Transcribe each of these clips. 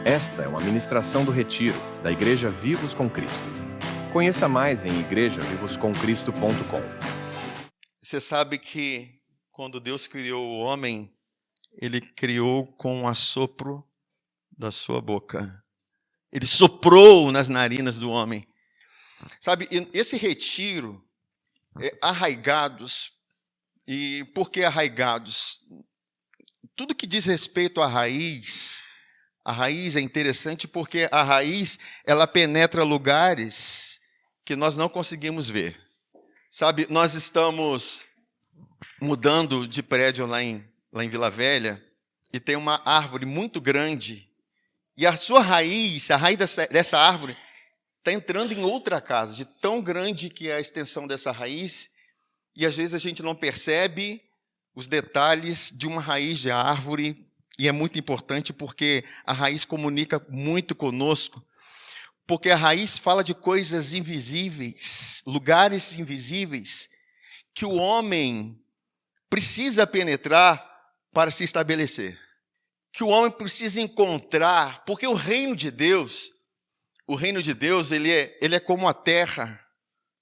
Esta é uma ministração do Retiro, da Igreja Vivos com Cristo. Conheça mais em igrejavivoscomcristo.com. Você sabe que quando Deus criou o homem, Ele criou com o assopro da sua boca. Ele soprou nas narinas do homem. Sabe, esse retiro é arraigados. E por que arraigados? Tudo que diz respeito à raiz é interessante porque a raiz, ela penetra lugares que nós não conseguimos ver. Sabe, nós estamos mudando de prédio lá em Vila Velha e tem uma árvore muito grande e a sua raiz, a raiz dessa árvore está entrando em outra casa, de tão grande que é a extensão dessa raiz, e às vezes a gente não percebe os detalhes de uma raiz de árvore. E é muito importante porque a raiz comunica muito conosco, porque a raiz fala de coisas invisíveis, lugares invisíveis, que o homem precisa penetrar para se estabelecer, que o homem precisa encontrar, porque o reino de Deus, ele é como a terra,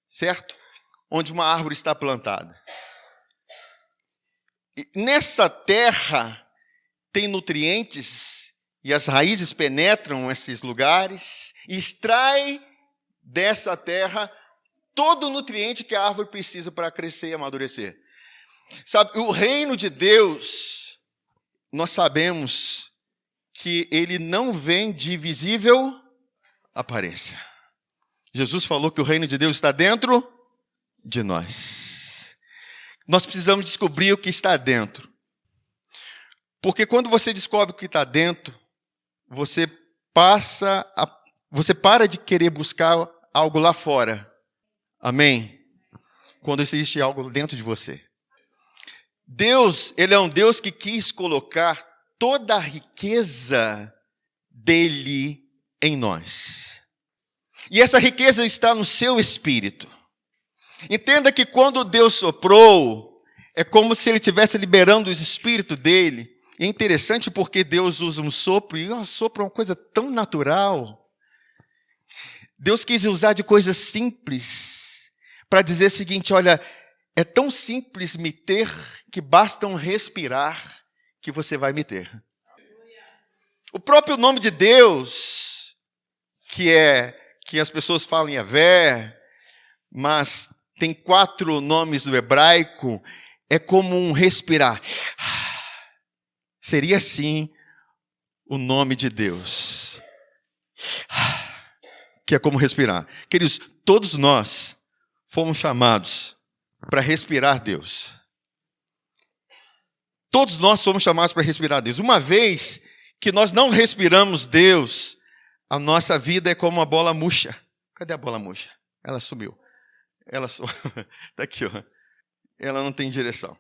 certo? Onde uma árvore está plantada. E nessa terra tem nutrientes e as raízes penetram esses lugares e extrai dessa terra todo o nutriente que a árvore precisa para crescer e amadurecer. Sabe, o reino de Deus, nós sabemos que ele não vem de visível aparência. Jesus falou que o reino de Deus está dentro de nós. Nós precisamos descobrir o que está dentro. Porque quando você descobre o que está dentro, você para de querer buscar algo lá fora. Amém? Quando existe algo dentro de você. Deus, Ele é um Deus que quis colocar toda a riqueza dele em nós. E essa riqueza está no seu espírito. Entenda que quando Deus soprou, é como se Ele estivesse liberando o espírito dele. É interessante porque Deus usa um sopro, e um sopro é uma coisa tão natural. Deus quis usar de coisas simples para dizer o seguinte: olha, é tão simples me ter que basta um respirar que você vai me ter. O próprio nome de Deus, que as pessoas falam em Yahvé, mas tem 4 nomes do hebraico, é como um respirar. Seria assim o nome de Deus, que é como respirar. Queridos, todos nós fomos chamados para respirar Deus. Todos nós somos chamados para respirar Deus. Uma vez que nós não respiramos Deus, a nossa vida é como uma bola murcha. Cadê a bola murcha? Ela sumiu. Está aqui, ó. Ela não tem direção.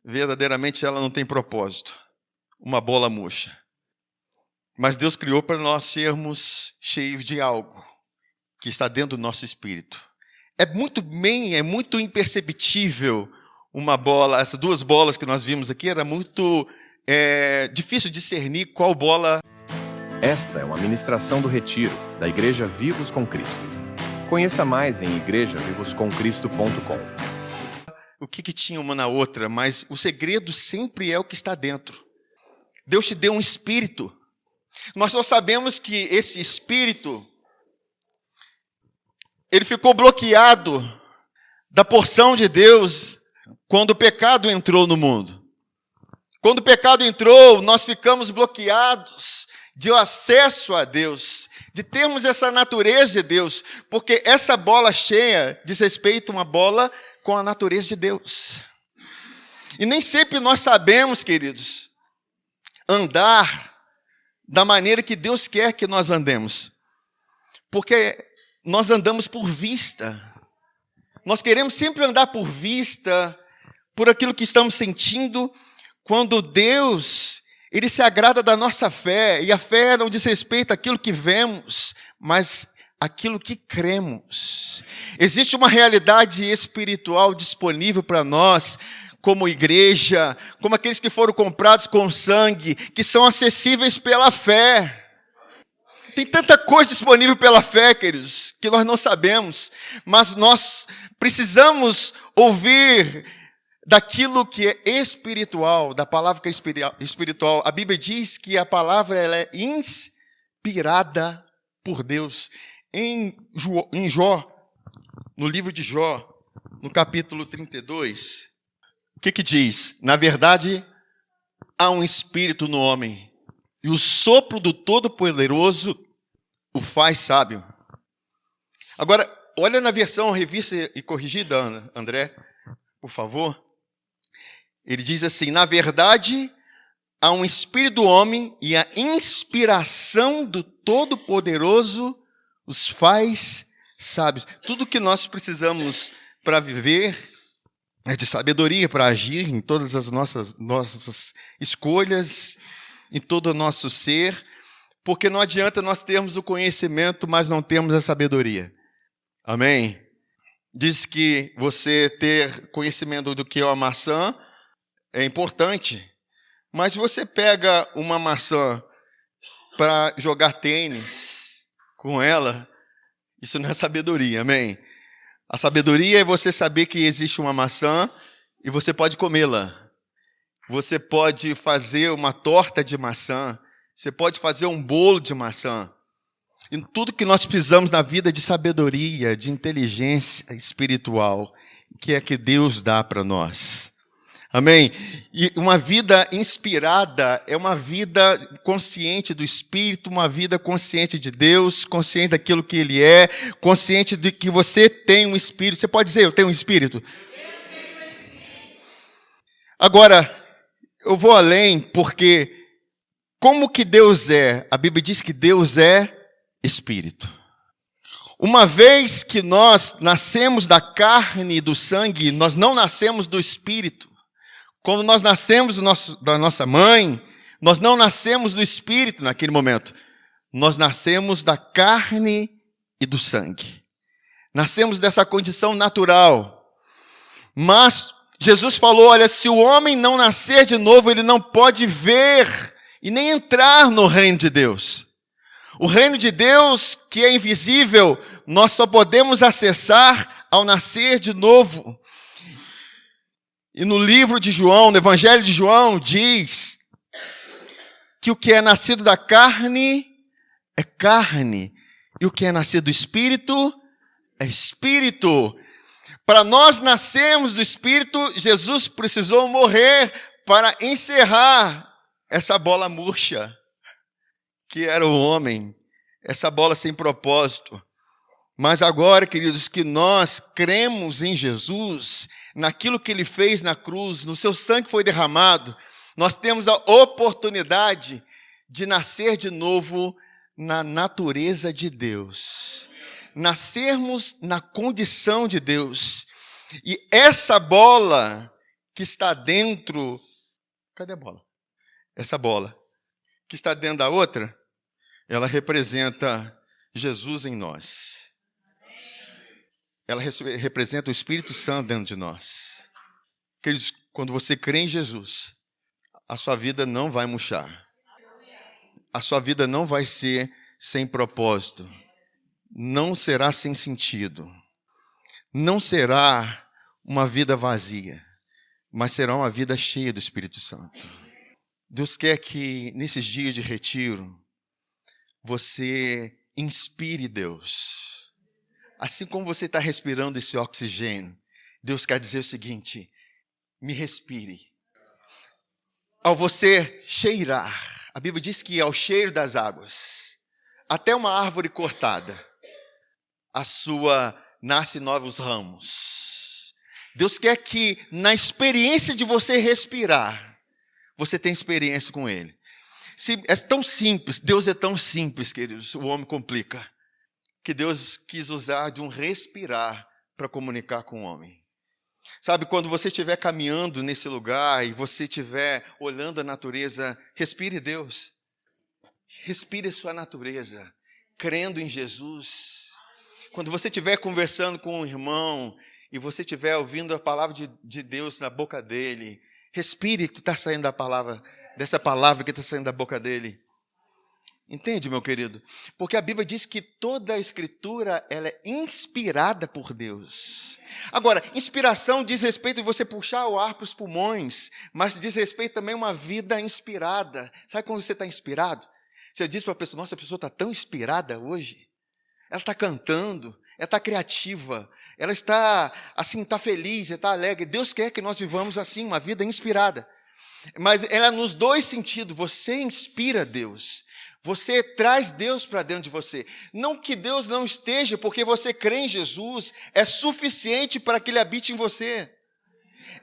Verdadeiramente ela não tem propósito. Uma bola murcha. Mas Deus criou para nós sermos cheios de algo que está dentro do nosso espírito. É muito imperceptível uma bola. Essas 2 bolas que nós vimos aqui, era muito difícil discernir qual bola. Esta é uma ministração do Retiro, da Igreja Vivos com Cristo. Conheça mais em igrejavivoscomcristo.com. O que tinha uma na outra, mas o segredo sempre é o que está dentro. Deus te deu um espírito. Nós só sabemos que esse espírito, ele ficou bloqueado da porção de Deus quando o pecado entrou no mundo. Quando o pecado entrou, nós ficamos bloqueados de acesso a Deus, de termos essa natureza de Deus, porque essa bola cheia diz respeito a uma bola com a natureza de Deus. E nem sempre nós sabemos, queridos, andar da maneira que Deus quer que nós andemos. Porque nós andamos por vista. Nós queremos sempre andar por vista, por aquilo que estamos sentindo, quando Deus, Ele se agrada da nossa fé. E a fé não diz respeito àquilo que vemos, mas aquilo que cremos. Existe uma realidade espiritual disponível para nós, como igreja, como aqueles que foram comprados com sangue, que são acessíveis pela fé. Tem tanta coisa disponível pela fé, queridos, que nós não sabemos, mas nós precisamos ouvir daquilo que é espiritual, da palavra que é espiritual. A Bíblia diz que a palavra ela é inspirada por Deus. Em Jó, no livro de Jó, no capítulo 32, o que diz? Na verdade, há um espírito no homem, e o sopro do Todo-Poderoso o faz sábio. Agora, olha na versão revista e corrigida, André, por favor. Ele diz assim, na verdade, há um espírito do homem e a inspiração do Todo-Poderoso os faz sábios. Tudo que nós precisamos para viver é de sabedoria, para agir em todas as nossas escolhas, em todo o nosso ser, porque não adianta nós termos o conhecimento, mas não termos a sabedoria. Amém? Diz que você ter conhecimento do que é uma maçã é importante, mas se você pega uma maçã para jogar tênis com ela, isso não é sabedoria, amém? A sabedoria é você saber que existe uma maçã e você pode comê-la. Você pode fazer uma torta de maçã, você pode fazer um bolo de maçã. E tudo que nós precisamos na vida de sabedoria, de inteligência espiritual, que é que Deus dá para nós. Amém? E uma vida inspirada é uma vida consciente do Espírito, uma vida consciente de Deus, consciente daquilo que Ele é, consciente de que você tem um Espírito. Você pode dizer, eu tenho um Espírito? Agora, eu vou além, porque como que Deus é? A Bíblia diz que Deus é Espírito. Uma vez que nós nascemos da carne e do sangue, nós não nascemos do Espírito. Quando nós nascemos da nossa mãe, nós não nascemos do Espírito naquele momento. Nós nascemos da carne e do sangue. Nascemos dessa condição natural. Mas Jesus falou, olha, se o homem não nascer de novo, ele não pode ver e nem entrar no reino de Deus. O reino de Deus, que é invisível, nós só podemos acessar ao nascer de novo. E no livro de João, no Evangelho de João, diz que o que é nascido da carne é carne, e o que é nascido do Espírito é Espírito. Para nós nascermos do Espírito, Jesus precisou morrer para encerrar essa bola murcha, que era o homem, essa bola sem propósito. Mas agora, queridos, que nós cremos em Jesus, naquilo que Ele fez na cruz, no seu sangue foi derramado, nós temos a oportunidade de nascer de novo na natureza de Deus. Nascermos na condição de Deus. E essa bola que está dentro... Cadê a bola? Essa bola que está dentro da outra, ela representa Jesus em nós. Ela representa o Espírito Santo dentro de nós. Queridos, quando você crê em Jesus, a sua vida não vai murchar. A sua vida não vai ser sem propósito. Não será sem sentido. Não será uma vida vazia, mas será uma vida cheia do Espírito Santo. Deus quer que nesses dias de retiro, você inspire Deus. Assim como você está respirando esse oxigênio, Deus quer dizer o seguinte, me respire. Ao você cheirar, a Bíblia diz que ao cheiro das águas, até uma árvore cortada, nasce novos ramos. Deus quer que na experiência de você respirar, você tenha experiência com Ele. É tão simples, Deus é tão simples, queridos, o homem complica. Que Deus quis usar de um respirar para comunicar com o homem. Sabe, quando você estiver caminhando nesse lugar e você estiver olhando a natureza, respire Deus. Respire a sua natureza, crendo em Jesus. Quando você estiver conversando com um irmão e você estiver ouvindo a palavra de Deus na boca dele, respire que está saindo dessa palavra que está saindo da boca dele. Entende, meu querido? Porque a Bíblia diz que toda a Escritura ela é inspirada por Deus. Agora, inspiração diz respeito a você puxar o ar para os pulmões, mas diz respeito também a uma vida inspirada. Sabe quando você está inspirado? Você diz para a pessoa, nossa, a pessoa está tão inspirada hoje. Ela está cantando, ela está criativa, ela está assim, está feliz, está alegre. Deus quer que nós vivamos assim, uma vida inspirada. Mas ela nos dois sentidos, você inspira Deus. Você traz Deus para dentro de você. Não que Deus não esteja, porque você crê em Jesus, é suficiente para que Ele habite em você.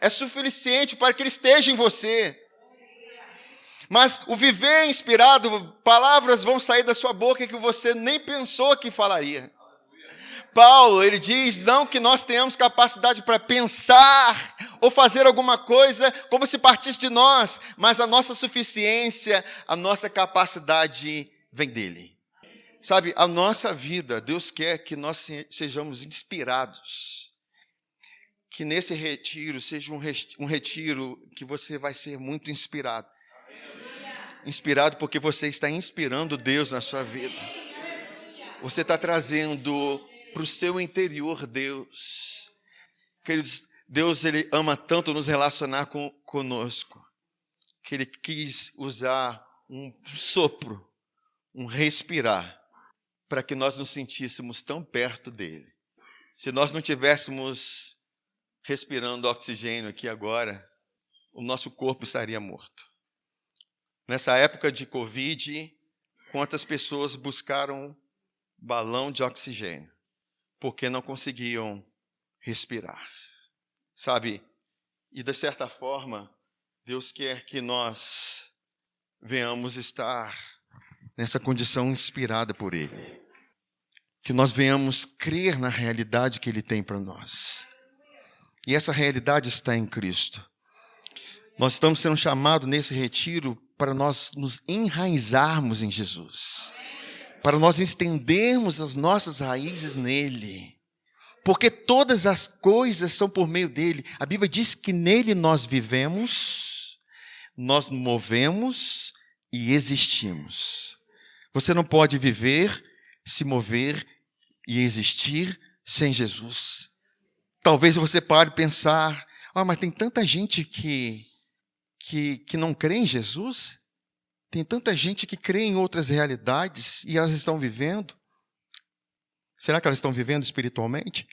É suficiente para que Ele esteja em você. Mas o viver inspirado, palavras vão sair da sua boca que você nem pensou que falaria. Paulo, ele diz, não que nós tenhamos capacidade para pensar ou fazer alguma coisa como se partisse de nós, mas a nossa suficiência, a nossa capacidade vem dele. Sabe, a nossa vida, Deus quer que nós sejamos inspirados. Que nesse retiro seja um retiro que você vai ser muito inspirado. Inspirado porque você está inspirando Deus na sua vida. Você está trazendo para o seu interior Deus. Queridos, Deus ele ama tanto nos relacionar conosco, que Ele quis usar um sopro, um respirar, para que nós nos sentíssemos tão perto dEle. Se nós não tivéssemos respirando oxigênio aqui agora, o nosso corpo estaria morto. Nessa época de Covid, quantas pessoas buscaram balão de oxigênio? Porque não conseguiam respirar, sabe? E de certa forma, Deus quer que nós venhamos estar nessa condição inspirada por Ele. Que nós venhamos crer na realidade que Ele tem para nós. E essa realidade está em Cristo. Nós estamos sendo chamados nesse retiro para nós nos enraizarmos em Jesus. Para nós estendermos as nossas raízes nele. Porque todas as coisas são por meio dele. A Bíblia diz que nele nós vivemos, nós movemos e existimos. Você não pode viver, se mover e existir sem Jesus. Talvez você pare e pensar, mas tem tanta gente que não crê em Jesus? Tem tanta gente que crê em outras realidades e elas estão vivendo. Será que elas estão vivendo espiritualmente?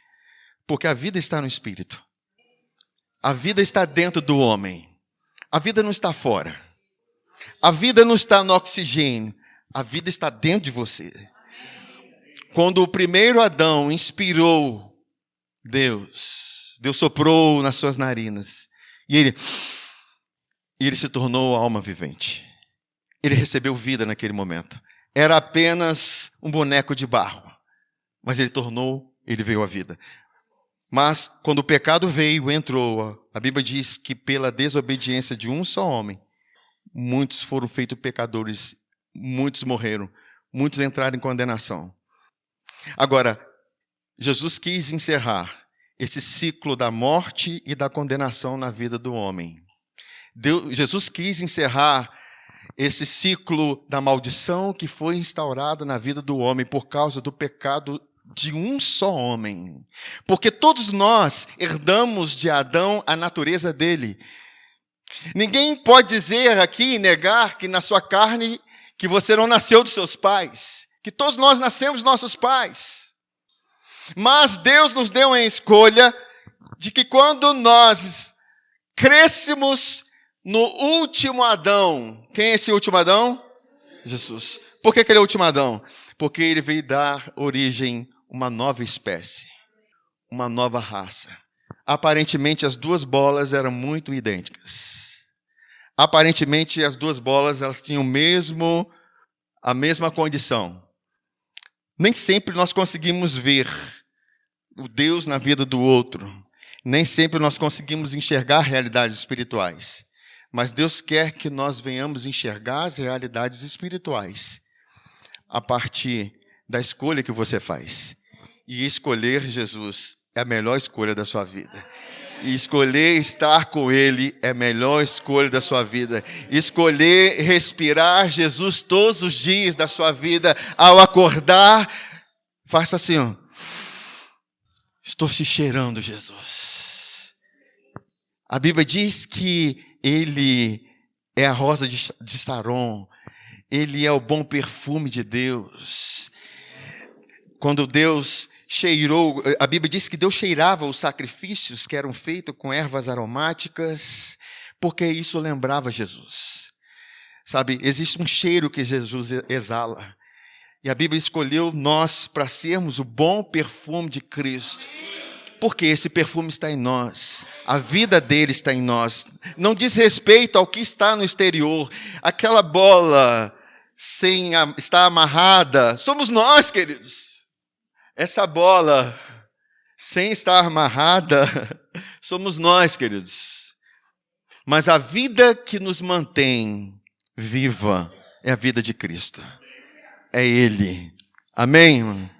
Porque a vida está no espírito. A vida está dentro do homem. A vida não está fora. A vida não está no oxigênio. A vida está dentro de você. Quando o primeiro Adão inspirou Deus soprou nas suas narinas e ele se tornou alma vivente. Ele recebeu vida naquele momento. Era apenas um boneco de barro, mas ele veio à vida. Mas quando o pecado veio, entrou. A Bíblia diz que pela desobediência de um só homem, muitos foram feitos pecadores, muitos morreram, muitos entraram em condenação. Agora, Jesus quis encerrar esse ciclo da morte e da condenação na vida do homem. Jesus quis encerrar esse ciclo da maldição que foi instaurado na vida do homem por causa do pecado de um só homem. Porque todos nós herdamos de Adão a natureza dele. Ninguém pode dizer aqui, negar que na sua carne, que você não nasceu dos seus pais. Que todos nós nascemos dos nossos pais. Mas Deus nos deu a escolha de que quando nós crescemos no último Adão. Quem é esse último Adão? Jesus. Por que ele é o último Adão? Porque ele veio dar origem a uma nova espécie, uma nova raça. Aparentemente as duas bolas eram muito idênticas. Aparentemente as duas bolas elas tinham a mesma condição. Nem sempre nós conseguimos ver o Deus na vida do outro. Nem sempre nós conseguimos enxergar realidades espirituais. Mas Deus quer que nós venhamos enxergar as realidades espirituais a partir da escolha que você faz. E escolher Jesus é a melhor escolha da sua vida. E escolher estar com Ele é a melhor escolha da sua vida. Escolher respirar Jesus todos os dias da sua vida. Ao acordar, faça assim, ó. Estou se cheirando, Jesus. A Bíblia diz que Ele é a rosa de Saron. Ele é o bom perfume de Deus. Quando Deus cheirou, a Bíblia diz que Deus cheirava os sacrifícios que eram feitos com ervas aromáticas, porque isso lembrava Jesus. Sabe, existe um cheiro que Jesus exala. E a Bíblia escolheu nós para sermos o bom perfume de Cristo. Porque esse perfume está em nós. A vida dele está em nós. Não diz respeito ao que está no exterior. Aquela bola está amarrada. Somos nós, queridos. Essa bola, sem estar amarrada, somos nós, queridos. Mas a vida que nos mantém viva é a vida de Cristo. É Ele. Amém, irmão?